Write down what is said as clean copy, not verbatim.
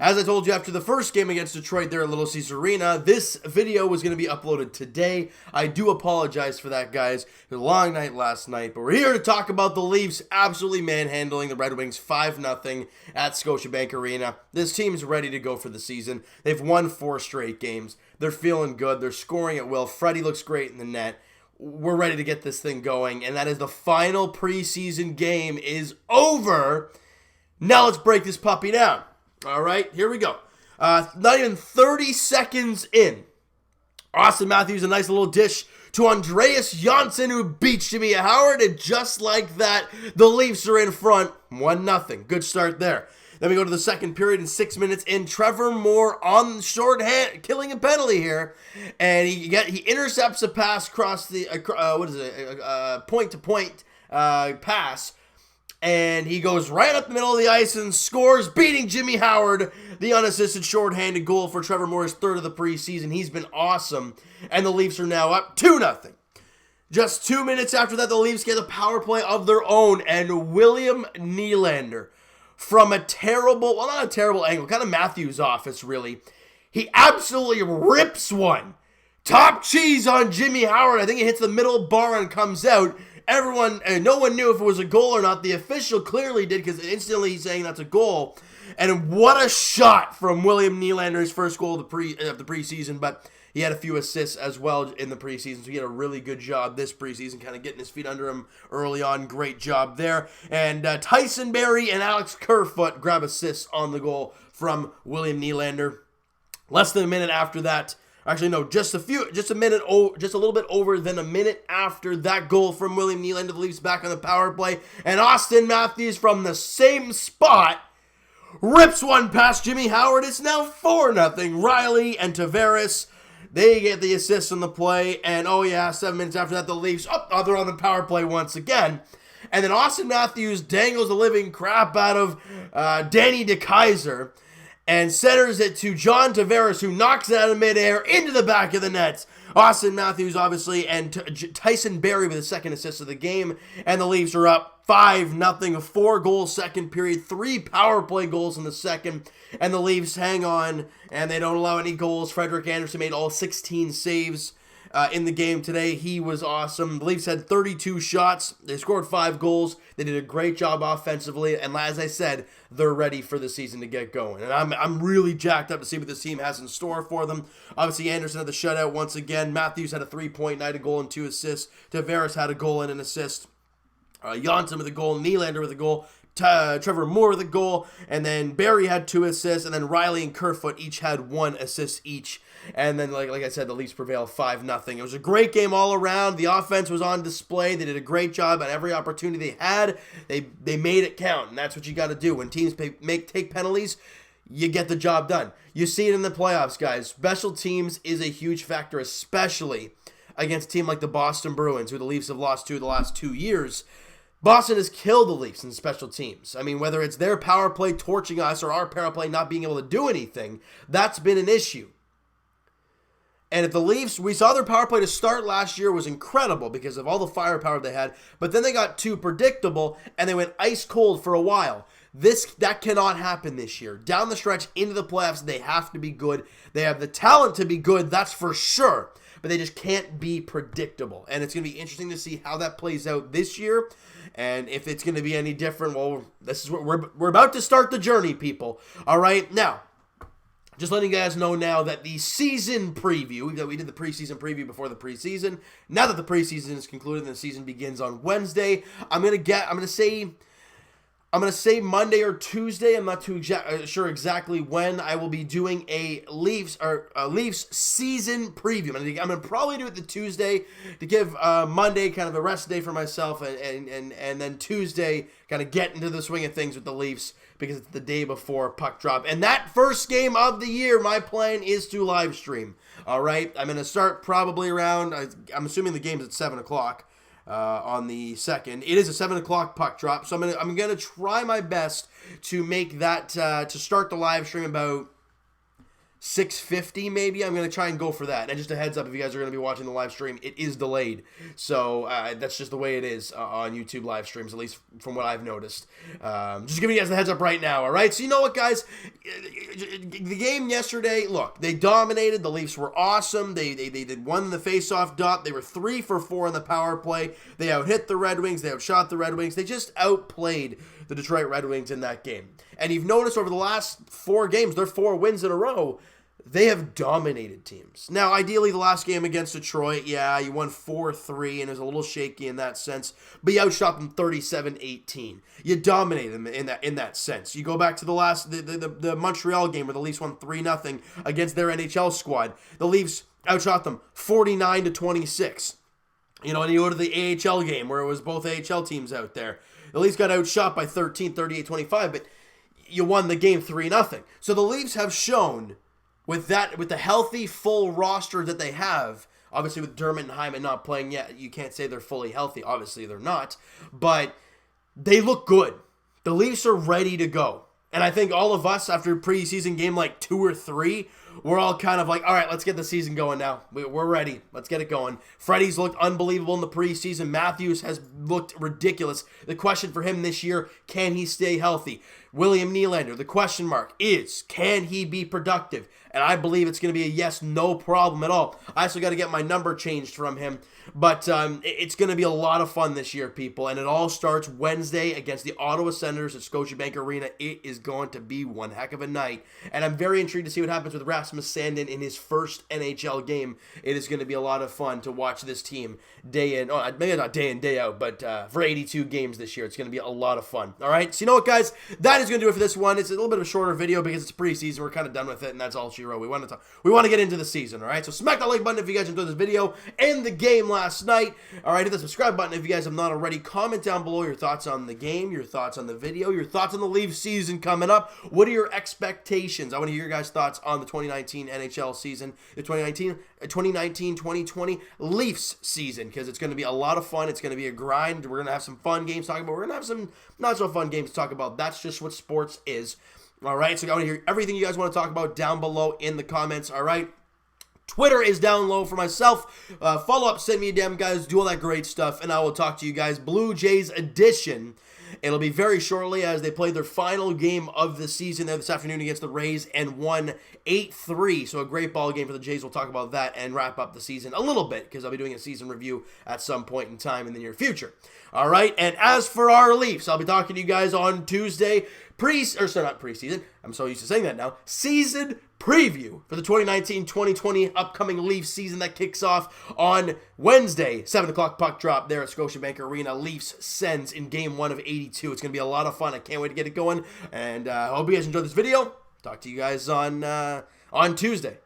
As I told you after the first game against Detroit there at Little Caesar Arena, this video was going to be uploaded today. I do apologize for that, guys. It was a long night last night, but we're here to talk about the Leafs absolutely manhandling the Red Wings 5-0 at Scotiabank Arena. This team's ready to go for the season. They've won 4 straight games. They're feeling good. They're scoring at will. Freddie looks great in the net. We're ready to get this thing going, and that is the final preseason game is over. Now let's break this puppy down. All right, here we go. Not even 30 seconds in. Austin Matthews, a nice little dish to Andreas Johnsson, who beats Jimmy Howard, and just like that, the Leafs are in front, 1-0. Good start there. Then we go to the second period, and 6 minutes in, Trevor Moore on shorthand, killing a penalty here, and he intercepts a pass across the point-to-point pass. And he goes right up the middle of the ice and scores, beating Jimmy Howard. The unassisted shorthanded goal for Trevor Moore's third of the preseason. He's been awesome. And the Leafs are now up 2-0. Just 2 minutes after that, the Leafs get a power play of their own. And William Nylander, from a terrible, well, not a terrible angle, kind of Matthews' office, really. He absolutely rips one. Top cheese on Jimmy Howard. I think it hits the middle bar and comes out. No one knew if it was a goal or not. The official clearly did, because instantly he's saying that's a goal. And what a shot from William Nylander, his first goal of the preseason. But he had a few assists as well in the preseason, so he had a really good job this preseason, kind of getting his feet under him early on. Great job there. And Tyson Barrie and Alex Kerfoot grab assists on the goal from William Nylander. Less than a minute after that. Actually, no, just a little bit over than a minute after that goal from William Nylander, the Leafs back on the power play, and Austin Matthews from the same spot rips one past Jimmy Howard. It's now 4-0. Riley and Tavares, they get the assist on the play, and 7 minutes after that, the Leafs, they're on the power play once again. And then Austin Matthews dangles the living crap out of Danny DeKeyser, and centers it to John Tavares, who knocks it out of midair into the back of the net. Austin Matthews, obviously, and Tyson Barrie with the second assist of the game. And the Leafs are up 5-0, a 4-goal second period, 3 power play goals in the second. And the Leafs hang on, and they don't allow any goals. Frederik Andersen made all 16 saves in the game today. He was awesome. The Leafs had 32 shots. They scored 5 goals. They did a great job offensively. And as I said, they're ready for the season to get going. And I'm really jacked up to see what this team has in store for them. Obviously, Anderson had the shutout once again. Matthews had a 3-point night, a goal and 2 assists. Tavares had a goal and an assist. Johnsson with a goal. Nylander with a goal. Trevor Moore with a goal. And then Barrie had 2 assists. And then Riley and Kerfoot each had 1 assist each. And then, like I said, the Leafs prevail 5-0. It was a great game all around. The offense was on display. They did a great job at every opportunity they had. They made it count, and that's what you got to do. When teams take penalties, you get the job done. You see it in the playoffs, guys. Special teams is a huge factor, especially against a team like the Boston Bruins, who the Leafs have lost to the last 2 years. Boston has killed the Leafs in special teams. I mean, whether it's their power play torching us or our power play not being able to do anything, that's been an issue. And if the Leafs, we saw their power play to start last year was incredible because of all the firepower they had, but then they got too predictable and they went ice cold for a while. That cannot happen this year. Down the stretch into the playoffs, they have to be good. They have the talent to be good, that's for sure, but they just can't be predictable. And it's going to be interesting to see how that plays out this year. And if it's going to be any different, well, this is what we're about to start the journey, people. All right, now, just letting you guys know now that the season preview, we did the preseason preview before the preseason. Now that the preseason is concluded and the season begins on Wednesday, I'm gonna say Monday or Tuesday. I'm not too sure exactly when I will be doing a Leafs season preview. I'm gonna probably do it the Tuesday to give Monday kind of a rest day for myself, and then Tuesday kind of get into the swing of things with the Leafs, because it's the day before puck drop. And that first game of the year, my plan is to live stream. All right, I'm going to start probably around, I'm assuming the game's at 7 o'clock on the 2nd. It is a 7 o'clock puck drop, so I'm going to try my best to make that, to start the live stream about 6:50 maybe. I'm going to try and go for that. And just a heads up, if you guys are going to be watching the live stream, it is delayed. So that's just the way it is on YouTube live streams, at least from what I've noticed. Just giving you guys the heads up right now, all right? So you know what, guys? The game yesterday, look, they dominated. The Leafs were awesome. They won the face-off dot. They were 3 for 4 on the power play. They out-hit the Red Wings. They outshot the Red Wings. They just outplayed the Detroit Red Wings in that game. And you've noticed over the last 4 games, their 4 wins in a row, they have dominated teams. Now, ideally, the last game against Detroit, yeah, you won 4-3, and it was a little shaky in that sense, but you outshot them 37-18. You dominated them in that sense. You go back to the Montreal game where the Leafs won 3-0 against their NHL squad. The Leafs outshot them 49-26. You know, and you go to the AHL game where it was both AHL teams out there. The Leafs got outshot by 13, 38-25, but you won the game 3-0. So the Leafs have shown with the healthy, full roster that they have, obviously with Dermott and Hyman not playing yet, you can't say they're fully healthy. Obviously, they're not. But they look good. The Leafs are ready to go. And I think all of us, after preseason game like 2 or 3, we're all kind of like, all right, let's get the season going now. We're ready. Let's get it going. Freddie's looked unbelievable in the preseason. Matthews has looked ridiculous. The question for him this year, can he stay healthy? William Nylander, the question mark is, can he be productive? And I believe it's going to be a yes, no problem at all. I also got to get my number changed from him. But it's going to be a lot of fun this year, people. And it all starts Wednesday against the Ottawa Senators at Scotiabank Arena. It is going to be one heck of a night. And I'm very intrigued to see what happens with Rasmus Sandin in his first NHL game. It is going to be a lot of fun to watch this team day in, maybe not day in, day out, but for 82 games this year. It's going to be a lot of fun. All right? So you know what, guys? That is going to do it for this one. It's a little bit of a shorter video because it's preseason. We're kind of done with it, and that's all she wrote. We want to get into the season, all right? So smack that like button if you guys enjoyed this video and the game last night. All right, hit the subscribe button if you guys have not already. Comment down below your thoughts on the game, your thoughts on the video, your thoughts on the Leafs season coming up. What are your expectations? I want to hear your guys' thoughts on the 2019 NHL season, the 2019-2020 Leafs season, because it's going to be a lot of fun. It's going to be a grind. We're going to have some fun games to talk about. We're going to have some not so fun games to talk about. That's just what sports is. All right, so I want to hear everything you guys want to talk about down below in the comments. All right. Twitter is down low for myself. Follow up, send me a DM, guys. Do all that great stuff, and I will talk to you guys. Blue Jays edition. It'll be very shortly as they play their final game of the season there this afternoon against the Rays and won 8-3. So a great ball game for the Jays. We'll talk about that and wrap up the season a little bit because I'll be doing a season review at some point in time in the near future. All right, and as for our Leafs, I'll be talking to you guys on Tuesday. Not preseason. I'm so used to saying that now. Season preview for the 2019-2020 upcoming Leafs season that kicks off on Wednesday, 7 o'clock puck drop there at Scotiabank Arena. Leafs Sens in Game 1 of 82. It's going to be a lot of fun. I can't wait to get it going, and I hope you guys enjoyed this video. Talk to you guys on Tuesday.